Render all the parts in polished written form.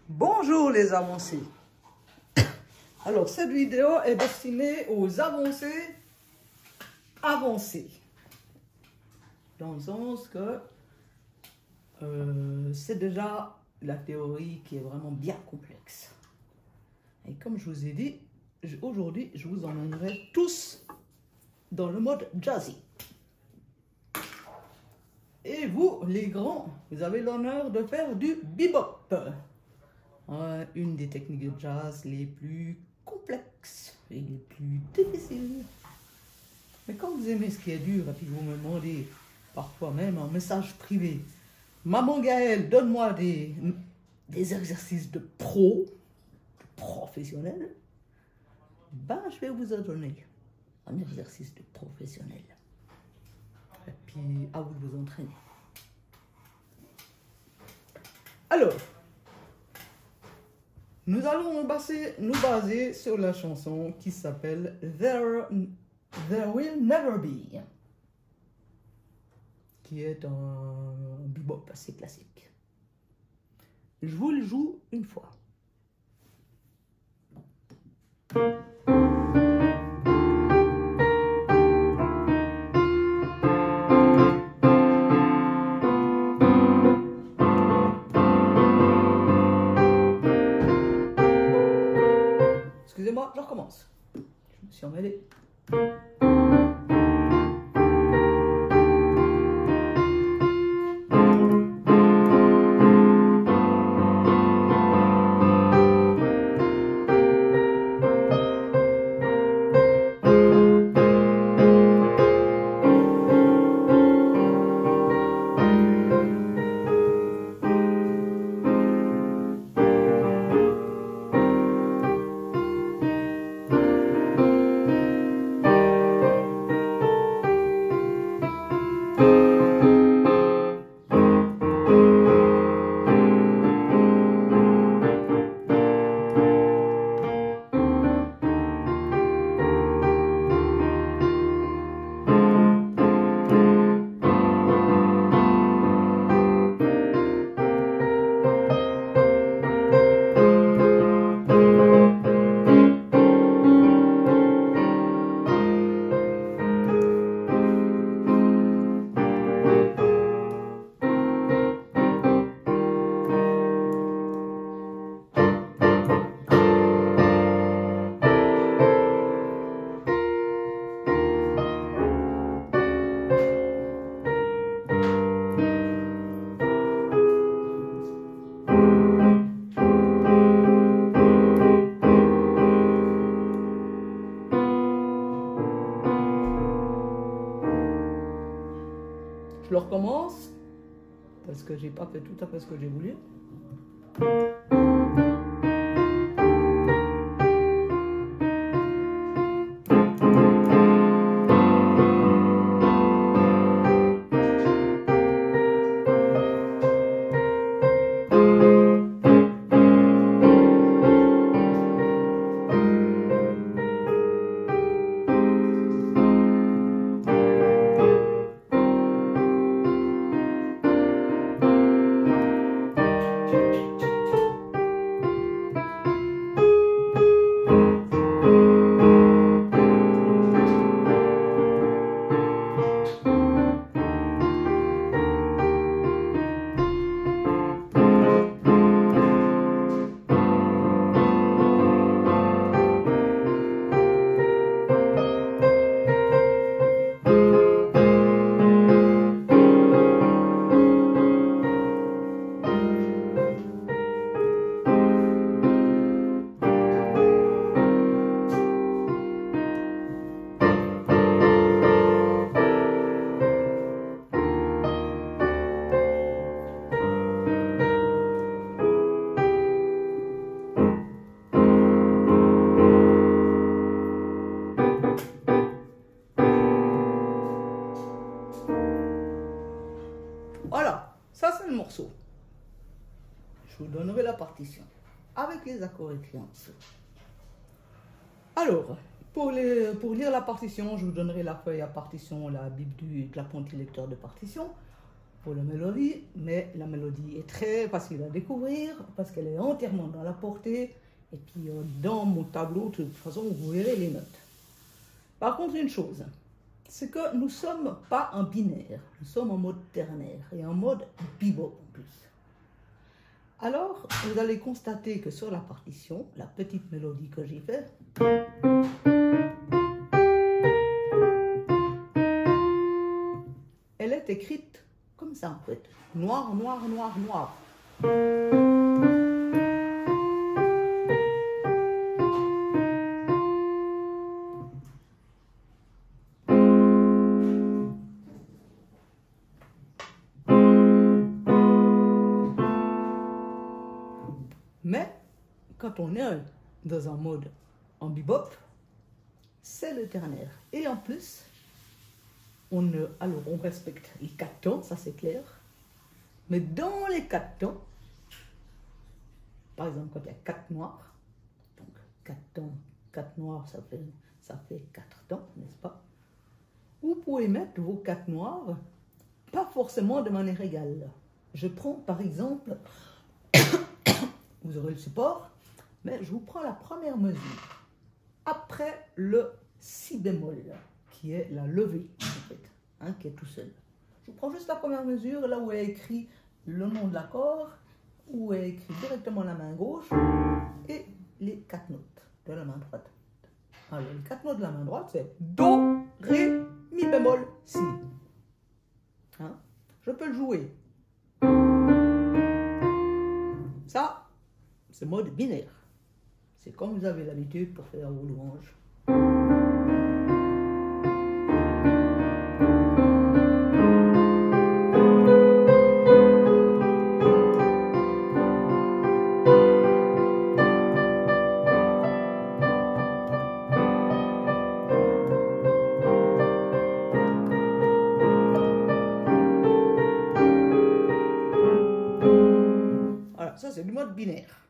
Bonjour les avancés. Alors cette vidéo est destinée aux avancés avancés. Dans le sens que c'est déjà la théorie qui est vraiment bien complexe. Et comme je vous ai dit, aujourd'hui je vous emmènerai tous dans le mode jazzy. Et vous, les grands, vous avez l'honneur de faire du bebop. Une des techniques de jazz les plus complexes et les plus difficiles. Mais quand vous aimez ce qui est dur et puis vous me demandez parfois même en message privé, Maman Gaëlle, donne-moi des exercices de professionnel, ben je vais vous en donner un exercice de professionnel. Et puis à vous de vous entraîner. Alors, nous allons nous baser sur la chanson qui s'appelle There Will Never Be, qui est un bebop assez classique. Je vous le joue une fois. Excusez-moi, je recommence. Je me suis emmêlée. Je le recommence parce que j'ai pas fait tout à fait ce que j'ai voulu. Voilà, ça c'est le morceau. Je vous donnerai la partition avec les accords écrits en dessous. Alors, pour lire la partition, je vous donnerai la feuille à partition, la Bible du clapon lecteur de partition. pour la mélodie, mais la mélodie est très facile à découvrir parce qu'elle est entièrement dans la portée. Et puis dans mon tableau, de toute façon, vous verrez les notes. Par contre, une chose, c'est que nous ne sommes pas en binaire, nous sommes en mode ternaire et en mode bebop en plus. Alors, vous allez constater que sur la partition, la petite mélodie que j'ai faite, elle est écrite comme ça en fait, noir, noir, noir, noir. Mais quand on est dans un mode en bebop, c'est le ternaire. Et en plus, on respecte les 4 temps, ça c'est clair. Mais dans les 4 temps, par exemple quand il y a 4 noirs, donc 4 temps, 4 noirs, ça fait 4 temps, n'est-ce pas? Vous pouvez mettre vos 4 noirs, pas forcément de manière égale. Je prends par exemple, vous aurez le support, mais je vous prends la première mesure. Après le si bémol, qui est la levée, en fait, hein, qui est tout seul. Je vous prends juste la première mesure, là où est écrit le nom de l'accord, où est écrit directement la main gauche, et les 4 notes de la main droite. Alors, les 4 notes de la main droite, c'est Do, Ré, Mi bémol, Si. Hein? Je peux le jouer. Ça, c'est mode binaire. C'est comme vous avez l'habitude pour faire vos louanges. Voilà, ça c'est du mode binaire.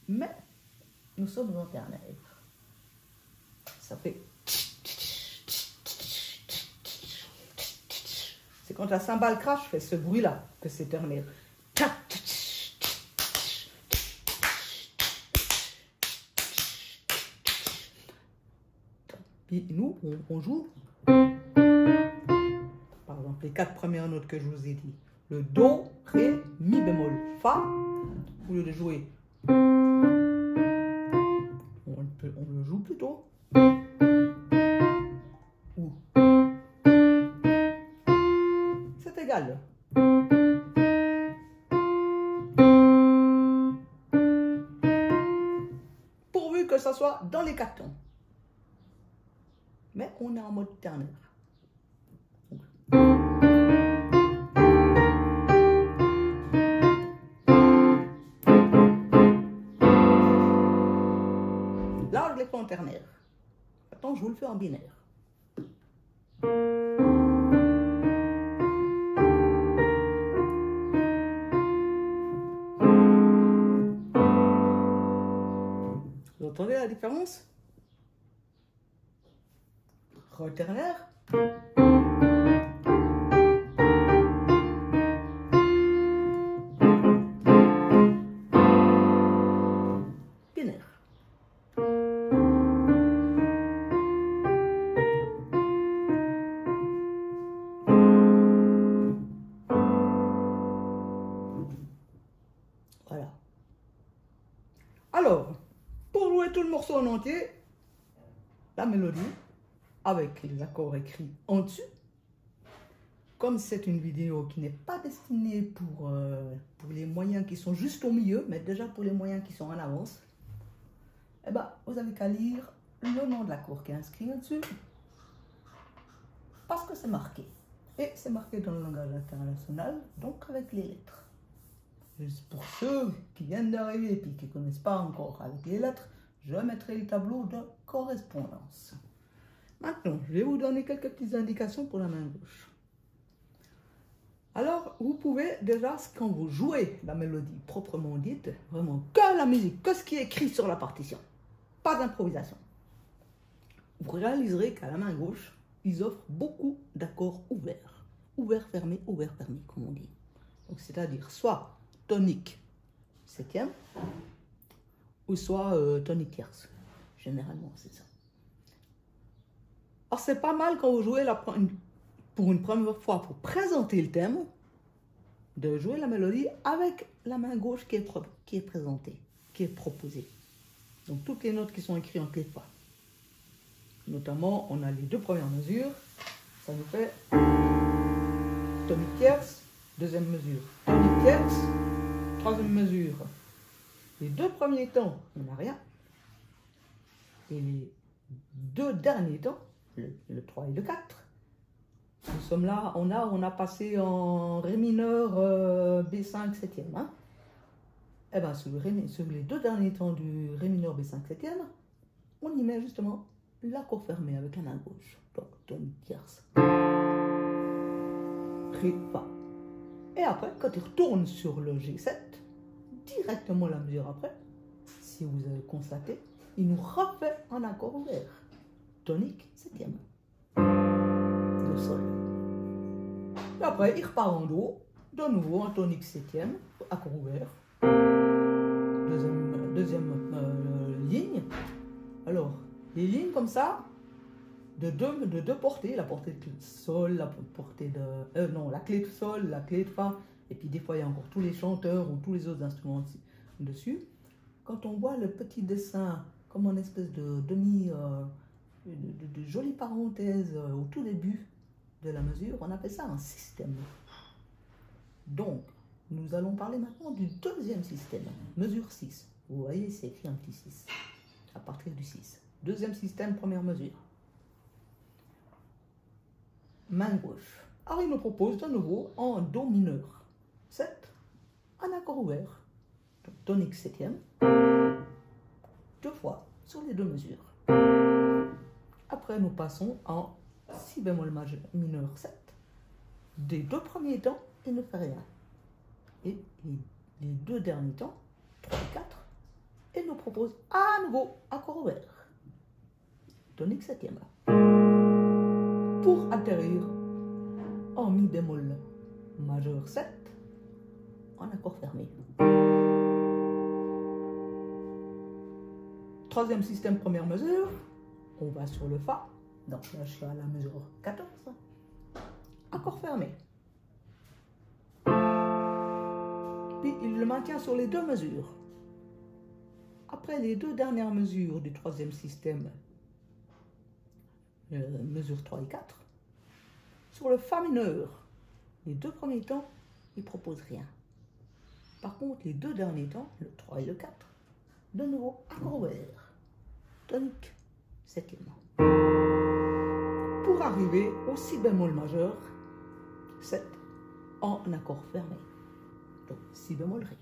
Mais nous sommes en ternaire. Ça fait... C'est quand la cymbale crache, fait ce bruit-là que c'est ternaire. Puis nous, on joue, par exemple, les 4 premières notes que je vous ai dit. Le Do, Ré, Mi bémol, Fa, au lieu de jouer, on le joue plutôt. Ou. C'est égal. Pourvu que ça soit dans les 4 tons. Mais on est en mode ternaire. Là, je l'ai fait en ternaire. Maintenant, je vous le fais en binaire. Vous entendez la différence? Re ternaire. Binaire. Voilà. Alors, pour jouer tout le morceau en entier, la mélodie, avec les accords écrits en dessus, comme c'est une vidéo qui n'est pas destinée pour les moyens qui sont juste au milieu, mais déjà pour les moyens qui sont en avance, eh ben, vous avez qu'à lire le nom de l'accord qui est inscrit au-dessus, parce que c'est marqué. Et c'est marqué dans le langage international, donc avec les lettres. Juste pour ceux qui viennent d'arriver et qui ne connaissent pas encore avec les lettres, je mettrai le tableau de correspondance. Maintenant, je vais vous donner quelques petites indications pour la main gauche. Alors, vous pouvez déjà, quand vous jouez la mélodie proprement dite, vraiment que la musique, que ce qui est écrit sur la partition, pas d'improvisation, vous réaliserez qu'à la main gauche, ils offrent beaucoup d'accords ouverts. ouvert, fermé, comme on dit. Donc, c'est-à-dire soit tonique septième, ou soit tonique tierce. Généralement, c'est ça. Alors, c'est pas mal quand vous jouez pour une première fois, pour présenter le thème, de jouer la mélodie avec la main gauche qui est présentée, qui est proposée. Donc, toutes les notes qui sont écrites en clé de fa. Notamment, on a les deux premières mesures. Ça nous fait tonique tierce, deuxième mesure. Tonique tierce, troisième mesure. Les deux premiers temps, on n'a rien. Et les deux derniers temps, le 3 et le 4, nous sommes là, on a passé en Ré mineur B5 septième. Hein. Et bien sur les deux derniers temps du Ré mineur B5 septième, on y met justement l'accord fermé avec la main gauche. Donc tonique tierce. Ré, Fa. Et après, quand il retourne sur le G7, directement la mesure après, si vous avez constaté, il nous refait un accord ouvert. Tonique septième. Le sol. Et après, il repart en Do, de nouveau en tonique septième, accord ouvert. Deuxième ligne. Alors, les lignes comme ça, de deux portées, la portée de sol, la portée de... non, la clé de sol, la clé de fa, et puis des fois il y a encore tous les chanteurs ou tous les autres instruments dessus. Quand on voit le petit dessin comme une espèce de de jolie parenthèse au tout début de la mesure, on appelle ça un système. Donc, nous allons parler maintenant du deuxième système, mesure 6. Vous voyez, c'est écrit un petit 6, à partir du 6. Deuxième système, première mesure. Main gauche. Alors, il nous propose de nouveau en Do mineur 7, un accord ouvert, donc tonique septième, deux fois sur les deux mesures. Après, nous passons en Si bémol majeur mineur 7. Des deux premiers temps, il ne fait rien. Et les deux derniers temps, 3 et 4, il nous propose à nouveau accord ouvert, tonique septième. Pour atterrir en Mi bémol majeur 7, en accord fermé. Troisième système, première mesure, on va sur le Fa, donc là je suis à la mesure 14, accord fermé. Puis il le maintient sur les deux mesures. Après les deux dernières mesures du troisième système, mesure 3 et 4, sur le Fa mineur, les deux premiers temps, il ne propose rien. Par contre, les deux derniers temps, le 3 et le 4, de nouveau accord ouvert, tonique septième. Pour arriver au Si bémol majeur 7 en accord fermé. Donc Si bémol Ré.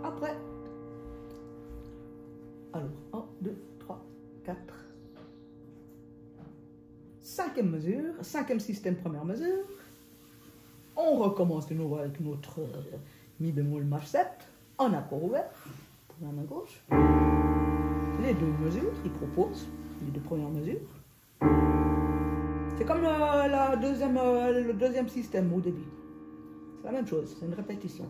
Après, alors 1, 2, 3, 4, cinquième mesure, cinquième système, première mesure. On recommence de nouveau avec notre Mi bémol maj 7 en accord ouvert pour la main gauche. Les deux mesures, il propose les deux premières mesures. C'est comme le deuxième système au début. C'est la même chose, c'est une répétition.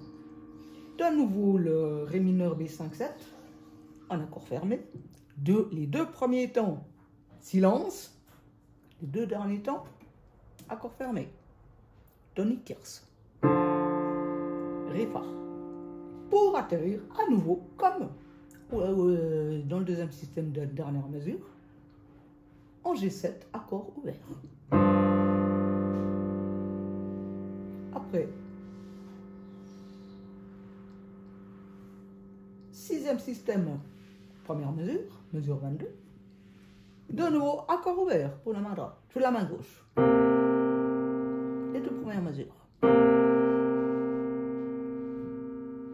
De nouveau le Ré mineur B5-7 en accord fermé. Les deux premiers temps, silence. Les deux derniers temps, accord fermé. Tonique tierce. Ré Fa. Pour atterrir à nouveau comme dans le deuxième système de dernière mesure, en G7, accord ouvert. Après, sixième système, première mesure, mesure 22. De nouveau, accord ouvert pour la main droite, pour la main gauche. Les deux premières mesures.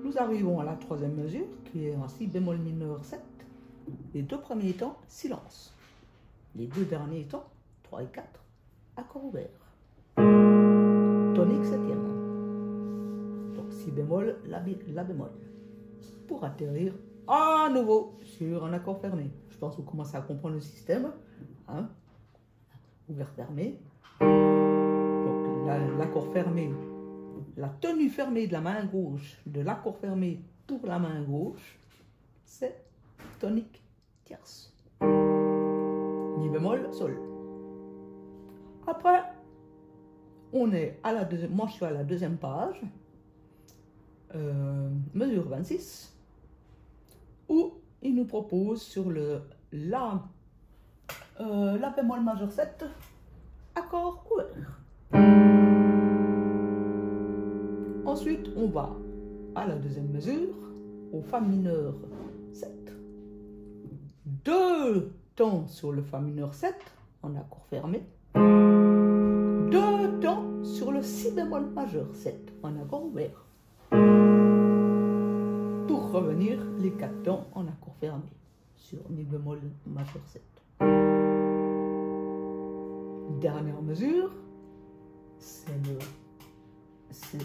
Nous arrivons à la troisième mesure, qui est en Si bémol mineur 7. Les deux premiers temps, silence. Les deux derniers temps, 3 et 4, accord ouvert. Tonique septième. Donc Si bémol, La bémol. Pour atterrir à nouveau sur un accord fermé. Je pense que vous commencez à comprendre le système. Hein? Ouvert, fermé. l'accord fermé, la tenue fermée de la main gauche, de l'accord fermé pour la main gauche, c'est tonique tierce. Mi bémol, sol. Après, on est à la deuxième, moi je suis à la deuxième page, mesure 26, où il nous propose sur le La bémol majeur 7, accord ouvert. Ensuite, on va à la deuxième mesure, au Fa mineur 7. 2 temps sur le Fa mineur 7, en accord fermé. 2 temps sur le Si bémol majeur 7, en accord ouvert. Pour revenir les 4 temps en accord fermé sur Mi bémol majeur 7. Dernière mesure, c'est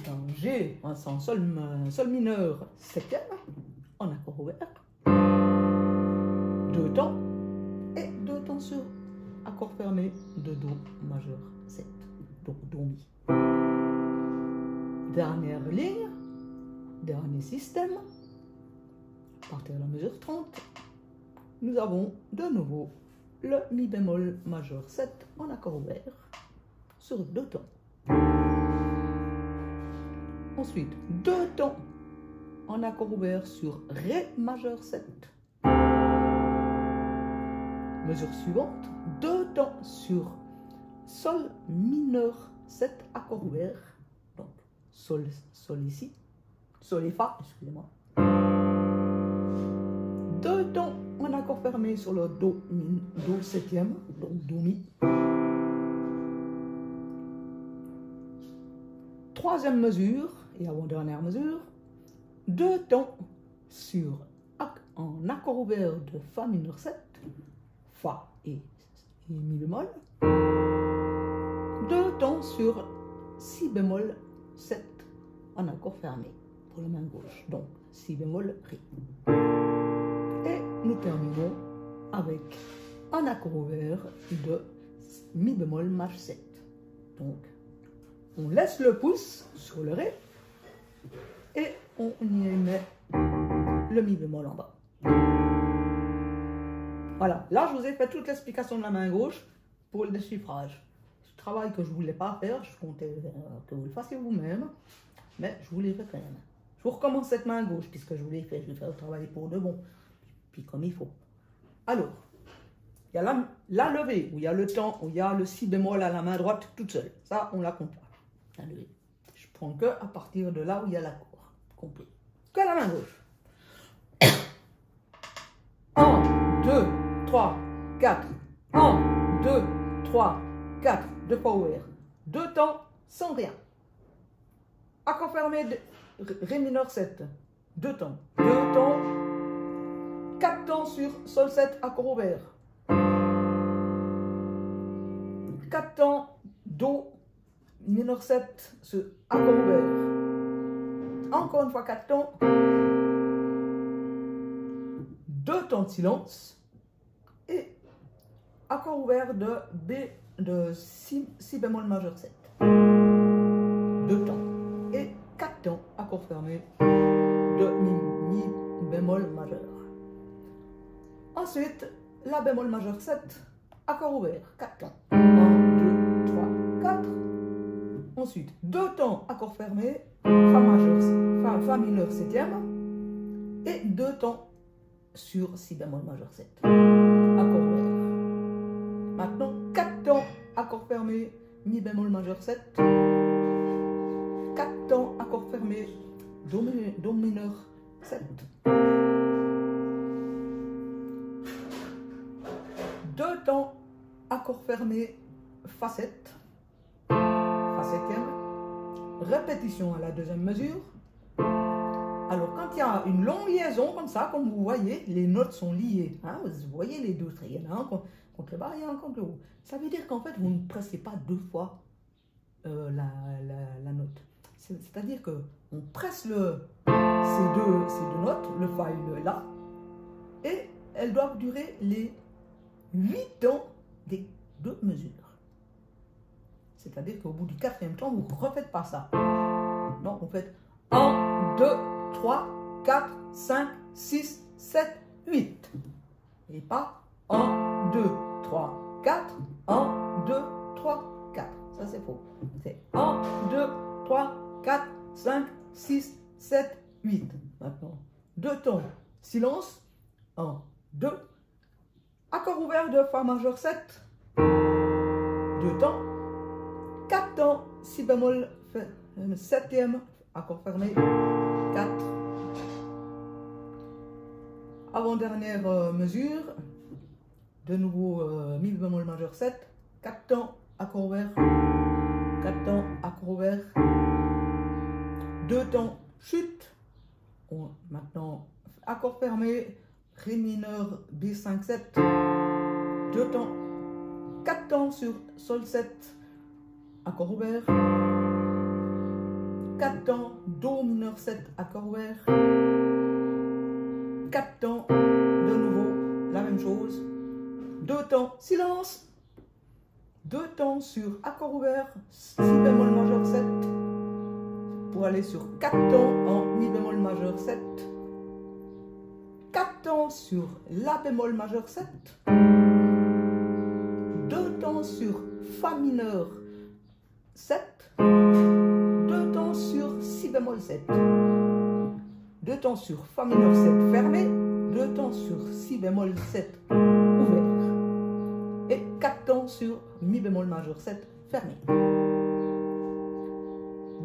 un G, c'est un sol mineur 7e, en accord ouvert. 2 temps et 2 temps sur accord fermé de Do majeur 7, donc Do Mi. Dernière ligne, dernier système, à partir de la mesure 30, nous avons de nouveau le Mi bémol majeur 7 en accord ouvert sur 2 temps. Ensuite, 2 temps en accord ouvert sur Ré majeur 7. Mesure suivante, 2 temps sur Sol mineur 7 accord ouvert. Donc, Sol ici, Sol et Fa, excusez-moi. 2 temps en accord fermé sur le Do 7e, donc Do Mi. Troisième mesure, et avant-dernière mesure, 2 temps en accord ouvert de Fa mineur 7, Fa et Mi bémol. 2 temps sur Si bémol 7 en accord fermé pour la main gauche, donc Si bémol Ré. Et nous terminons avec un accord ouvert de Mi bémol maj 7. Donc, on laisse le pouce sur le Ré et on y met le Mi bémol en bas. Voilà, là je vous ai fait toute l'explication de la main gauche pour le déchiffrage. Ce travail que je ne voulais pas faire, je comptais que vous le fassiez vous-même, mais je vous l'ai fait quand même. Je vous recommence cette main gauche puisque je vous l'ai fait, je vais faire le travail pour de bon, puis comme il faut. Alors, il y a la levée, où il y a le temps, où il y a le Si bémol à la main droite toute seule. Ça, on la compte pas. La levée. Je prends que à partir de là où il y a l'accord complet. Que la main gauche. 1, 2, 3, 4. 1, 2, 3, 4. 2 fois ouvert. 2 temps sans rien. Accord fermé de Ré mineur 7. 2 temps. 2 temps. 4 temps sur Sol 7, accord ouvert. 4 temps, Do mineur 7 sur accord ouvert. Encore une fois 4 temps. 2 temps de silence. Et accord ouvert de Si bémol majeur 7. 2 temps. Et 4 temps, accord fermé de Mi bémol majeur. Ensuite, La bémol majeur 7, accord ouvert, 4 temps. 1, 2, 3, 4. Ensuite, 2 temps, accord fermé, Fa mineur 7e. Et 2 temps sur Si bémol majeur 7. Accord ouvert. Maintenant, 4 temps, accord fermé, Mi bémol majeur 7. 4 temps, accord fermé, Do mineur 7. 2 temps, accord fermé, Fa 7. Fa 7e. Répétition à la deuxième mesure. Alors, quand il y a une longue liaison comme ça, comme vous voyez, les notes sont liées. Hein, vous voyez les deux traits. Il y en a un contre le bas et un contre le haut. Ça veut dire qu'en fait, vous ne pressez pas 2 fois la note. C'est-à-dire qu'on presse ces deux notes, le Fa et le La, et elles doivent durer les 8 temps des 2 mesures. C'est-à-dire qu'au bout du 4e temps, vous ne refaites pas ça. Non, vous faites 1, 2, 3, 4, 5, 6, 7, 8. Et pas 1, 2, 3, 4, 1, 2, 3, 4. Ça, c'est faux. C'est 1, 2, 3, 4, 5, 6, 7, 8. Maintenant, 2 temps. Silence. 1, 2. Accord ouvert de Fa majeur 7. 2 temps. 4 temps. Si bémol 7e. Accord fermé. 4. Avant-dernière mesure. De nouveau Mi bémol majeur 7. 4 temps. Accord ouvert. 4 temps. Accord ouvert. 2 temps. Chute. Maintenant, accord fermé. Ré mineur B5-7, 2 temps, 4 temps sur Sol 7, accord ouvert, 4 temps, Do mineur 7, accord ouvert, 4 temps, de nouveau, la même chose, 2 temps, silence, 2 temps sur accord ouvert, Si bémol majeur 7, pour aller sur 4 temps en Mi bémol majeur 7, 4 temps sur La bémol majeur 7, 2 temps sur Fa mineur 7, 2 temps sur Si bémol 7, 2 temps sur Fa mineur 7 fermé, 2 temps sur Si bémol 7 ouvert, et 4 temps sur Mi bémol majeur 7 fermé.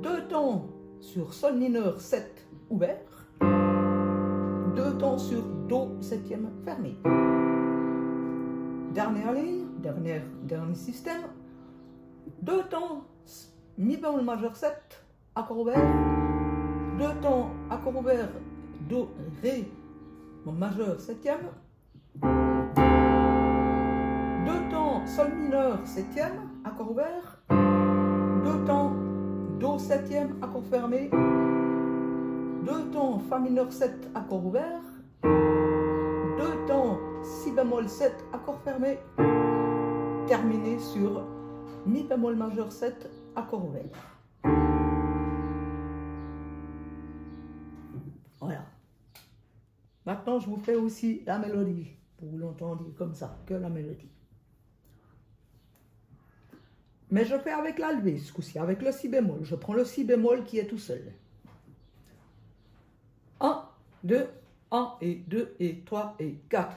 2 temps sur Sol mineur 7 ouvert, 2 temps sur Do 7e fermé. Dernière ligne, dernier système. 2 temps Mi bémol majeur 7, accord ouvert. 2 temps accord ouvert, Do, Ré majeur 7e. 2 temps Sol mineur 7e, accord ouvert. 2 temps Do 7e, accord fermé. 2 temps Fa mineur 7, accord ouvert. 2 temps Si bémol 7, accord fermé. Terminé sur Mi bémol majeur 7, accord ouvert. Voilà. Maintenant, je vous fais aussi la mélodie, pour que vous l'entendiez comme ça, que la mélodie. Mais je fais avec la levée ce coup-ci, avec le Si bémol. Je prends le Si bémol qui est tout seul. 1, 2, 1 et 2 et 3 et 4.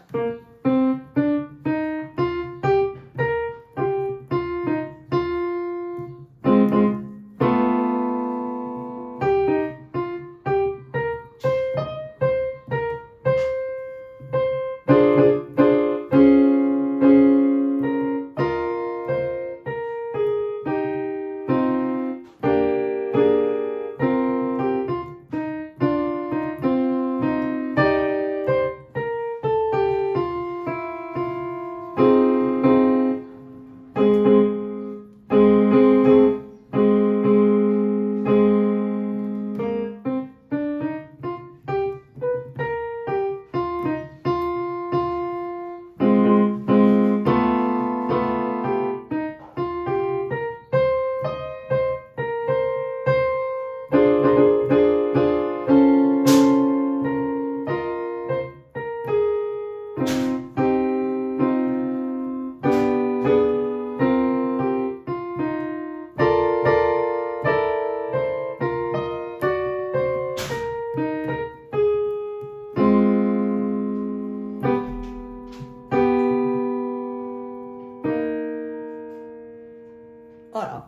Voilà,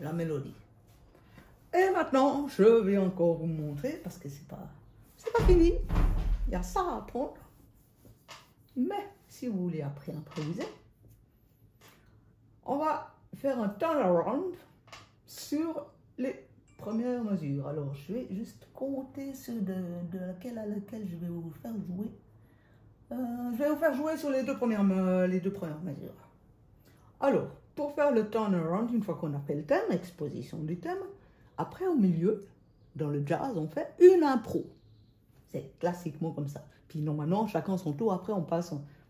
la mélodie. Et maintenant, je vais encore vous montrer, parce que c'est pas fini. Il y a ça à apprendre. Mais, si vous voulez après improviser, on va faire un turnaround sur les premières mesures. Alors, je vais juste compter ceux de laquelle à laquelle je vais vous faire jouer. Je vais vous faire jouer sur les deux premières mesures. Alors, pour faire le turnaround, une fois qu'on a fait le thème, exposition du thème, après au milieu, dans le jazz, on fait une impro. C'est classiquement comme ça. Puis normalement, chacun son tour, après on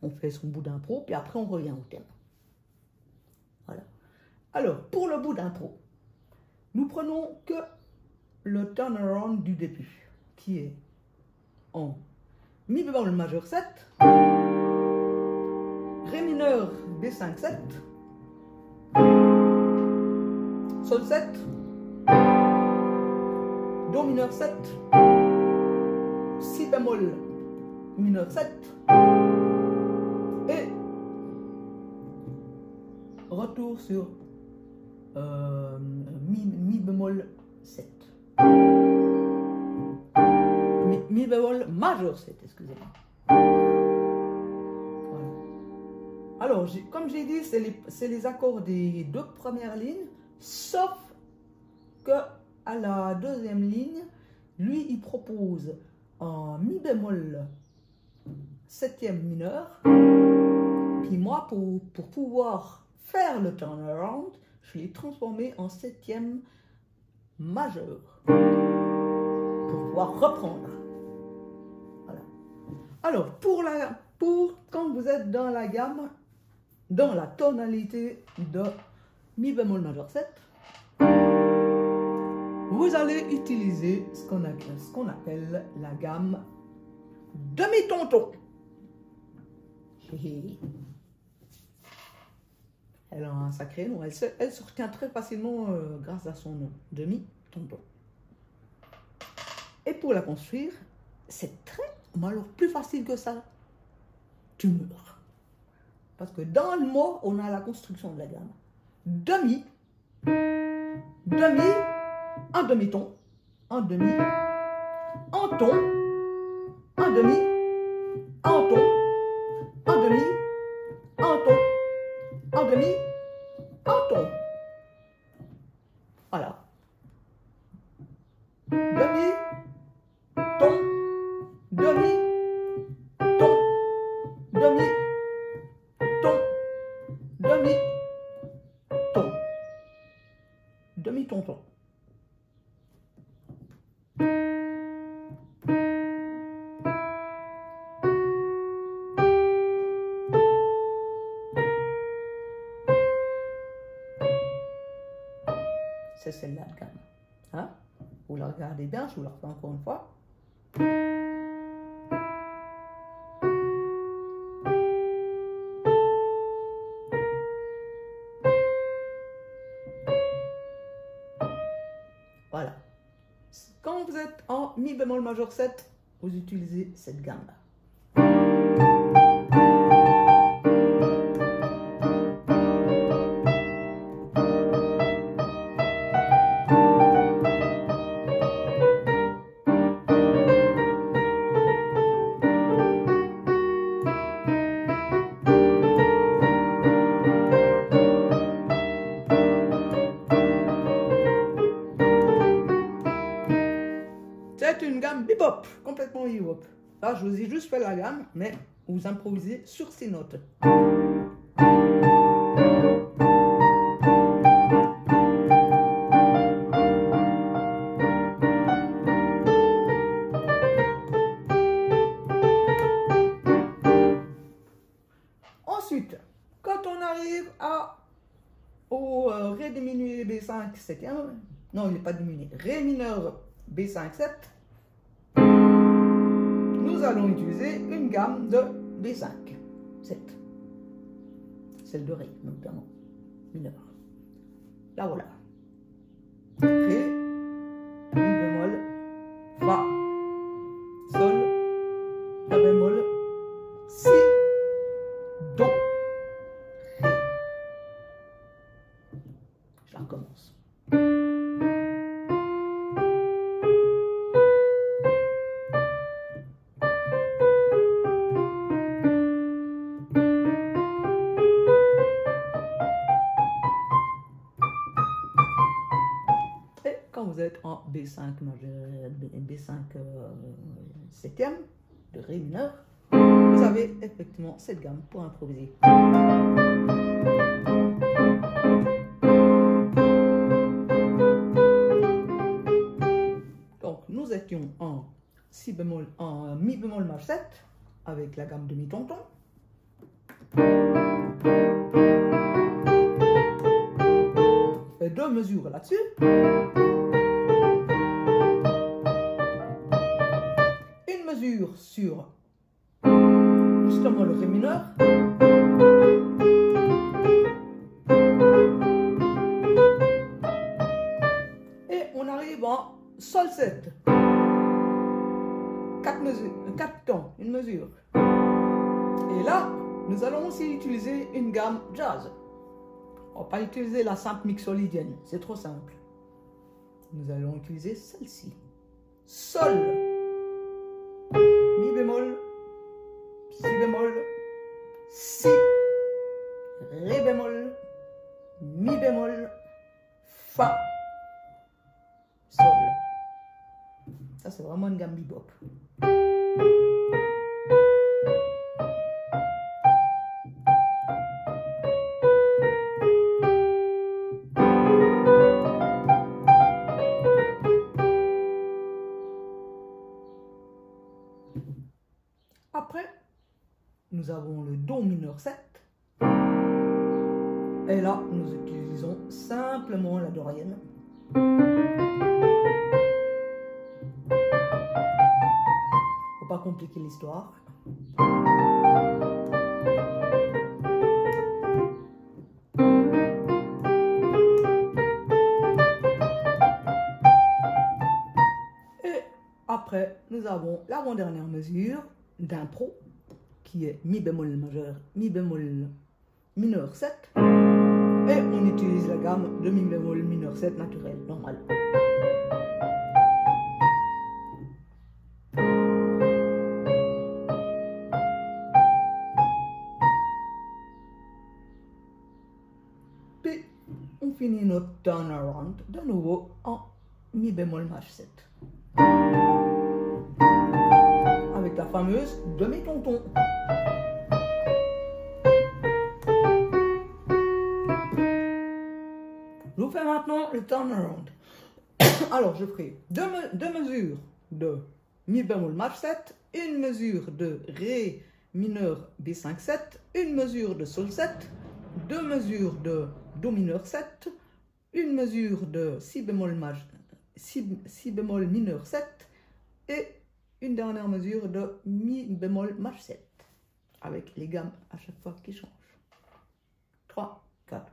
fait son bout d'impro, puis après on revient au thème. Voilà. Alors, pour le bout d'intro, nous prenons que le turnaround du début, qui est en mi bémol majeur 7, ré mineur B5 7, sol 7, do mineur 7, si bémol mineur 7 et retour sur mi bémol 7. Mi bémol majeur 7, excusez-moi. Voilà. Alors, comme j'ai dit, c'est les accords des deux premières lignes, sauf que à la deuxième ligne, lui, il propose en mi bémol septième mineur. Puis moi, pour pouvoir faire le turnaround, je l'ai transformé en septième majeur pour pouvoir reprendre. Voilà. Alors, pour quand vous êtes dans la gamme, dans la tonalité de mi bémol majeur 7, vous allez utiliser ce qu'on appelle la gamme demi-tonton. Elle a un sacré nom, elle se retient très facilement grâce à son nom, demi-tonton. Et pour la construire, c'est très, mais alors plus facile que ça, tu meurs. Parce que dans le mot, on a la construction de la gamme. Demi, un demi-ton, un demi, un ton, un demi, un ton, un demi, un ton, un demi, un ton. Voilà. Demi, ton, demi, ton, demi, ton, demi, ton. Demi-ton-ton. C'est celle-là de gamme. Hein? Vous la regardez bien, je vous la refais encore une fois. Voilà. Quand vous êtes en mi bémol majeur 7, vous utilisez cette gamme-là. C'est une gamme bebop, complètement bebop. Là, je vous ai juste fait la gamme, mais vous improvisez sur ces notes. Ensuite, quand on arrive au Ré diminué B5 septième, non, il n'est pas diminué, Ré mineur B5 7, nous allons utiliser une gamme de B5 7, celle de Ré notamment mineur. Là voilà, Ré, Mi bémol, Fa, Sol, La bémol, Si, Do, Ré. Je la recommence. Quand vous êtes en B5 majeur, B5 septième de Ré mineur, vous avez effectivement cette gamme pour improviser. Donc nous étions en si bémol, en mi bémol majeur 7 avec la gamme de mi tonton. mesures là-dessus. Une mesure sur justement le Ré mineur. Et on arrive en Sol 7. 4 temps, une mesure. Et là, nous allons aussi utiliser une gamme jazz. On ne va pas utiliser la simple mixolydienne, c'est trop simple. Nous allons utiliser celle-ci. Sol, Mi bémol, Si bémol, Si, Ré bémol, Mi bémol, Fa, Sol. Ça, c'est vraiment une gamme bebop. Après, nous avons le Do mineur 7. Et là, nous utilisons simplement la dorienne. Faut pas compliquer l'histoire. Et après, nous avons l'avant-dernière mesure d'impro qui est Mi bémol majeur, Mi bémol mineur 7. Et on utilise la gamme de Mi bémol mineur 7 naturelle, normale. Puis on finit notre turnaround de nouveau en Mi bémol maj 7. Avec la fameuse demi-tonton. Je vous fais maintenant le turnaround. Alors, je ferai deux mesures de Mi bémol maj 7, une mesure de Ré mineur B5-7, une mesure de Sol 7, deux mesures de Do mineur 7, une mesure de Si bémol mineur 7 et une dernière mesure de Mi bémol maj 7 avec les gammes à chaque fois qui changent. 3, 4.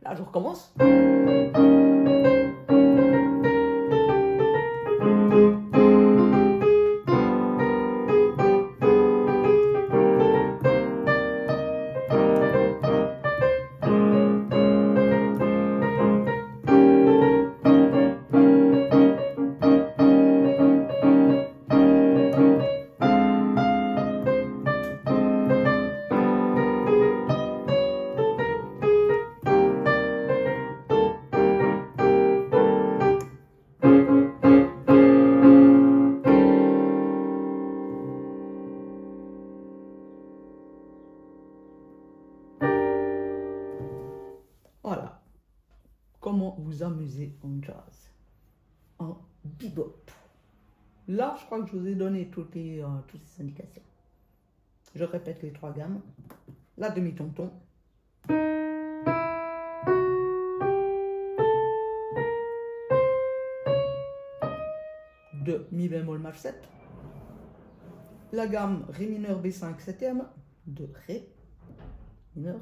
Là, je recommence. Voilà comment vous amuser en jazz, en bebop. Là, je crois que je vous ai donné toutes les indications. Je répète les 3 gammes. La demi-tonton. De Mi bémol maj 7. La gamme Ré mineur B5 septième de Ré mineur.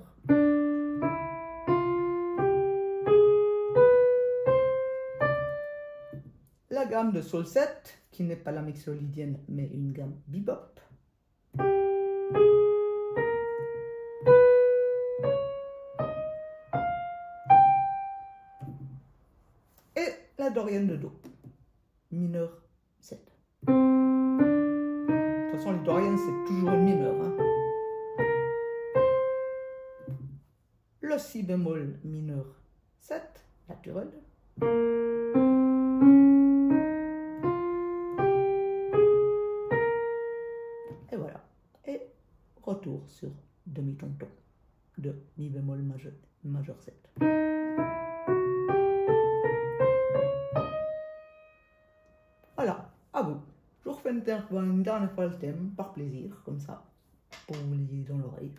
La gamme de Sol 7, qui n'est pas la mixolydienne, mais une gamme bebop. Et la dorienne de Do, mineur 7. De toute façon, les doriennes, c'est toujours une mineure. Hein. Le Si bémol mineur 7, naturel. sur demi-ton-ton de mi bémol majeur 7. Voilà, à vous. Je refais une dernière fois le thème, par plaisir, comme ça, pour vous l'ayez dans l'oreille.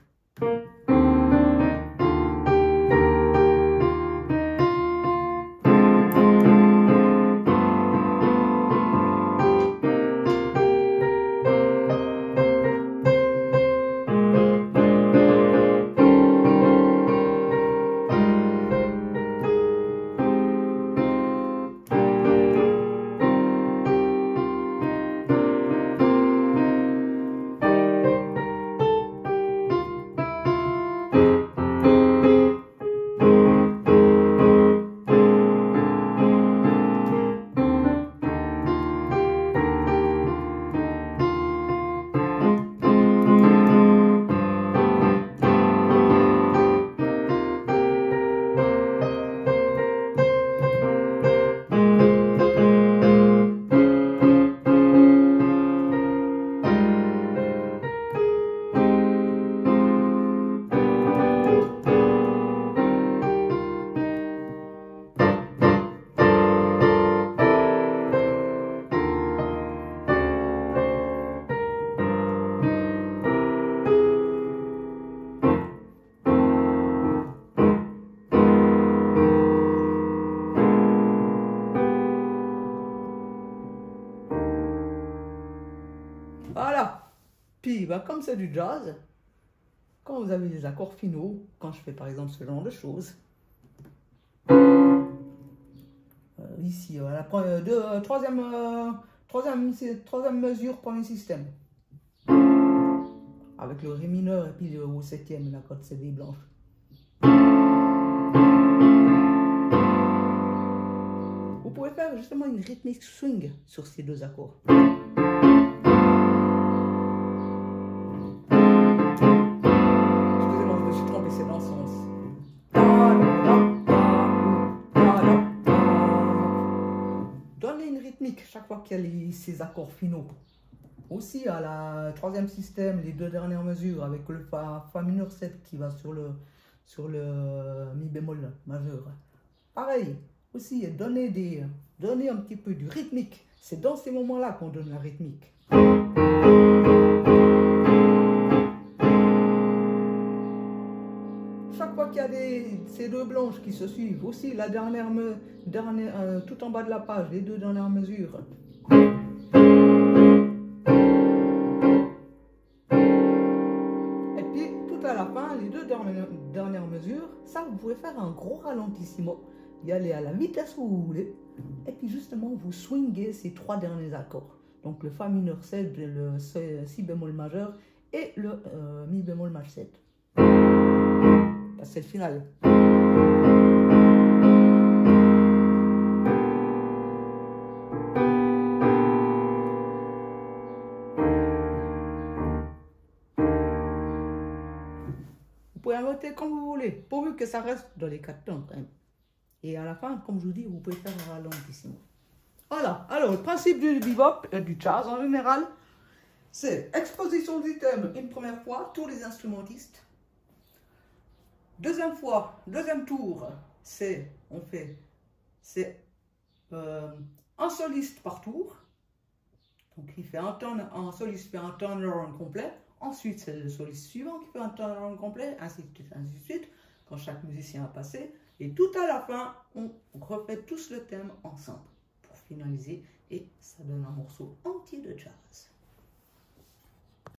Voilà. Puis, bah, comme c'est du jazz, quand vous avez des accords finaux, quand je fais par exemple ce genre de choses, ici, la troisième mesure premier système, avec le ré mineur et puis au septième, la cote CD blanche. Vous pouvez faire justement une rythmique swing sur ces deux accords. Chaque fois qu'il y a ces accords finaux. Aussi à la troisième système, les deux dernières mesures avec le fa mineur 7 qui va sur le mi bémol majeur. Pareil, aussi donner un petit peu du rythmique. C'est dans ces moments-là qu'on donne la rythmique. Chaque fois qu'il y a ces deux blanches qui se suivent, aussi la dernière tout en bas de la page, les deux dernières mesures. Et puis tout à la fin, les deux dernières mesures, ça vous pouvez faire un gros ralentissimo, y aller à la vitesse où vous voulez, et puis justement vous swingez ces trois derniers accords. Donc le fa mineur 7, le si bémol majeur et le mi bémol maj 7. C'est le final. Vous pouvez arrêter comme vous voulez, pourvu que ça reste dans les 4 temps quand même. Et à la fin, comme je vous dis, vous pouvez faire un ralentissement. Voilà, alors le principe du bebop, du jazz en général, c'est exposition du thème une première fois, tous les instrumentistes. Deuxième tour, c'est un soliste par tour. Donc il fait un soliste fait un turnaround complet. Ensuite, c'est le soliste suivant qui fait un turnaround complet, ainsi de suite, ainsi de suite, quand chaque musicien a passé. Et tout à la fin, on refait tous le thème ensemble pour finaliser et ça donne un morceau entier de jazz.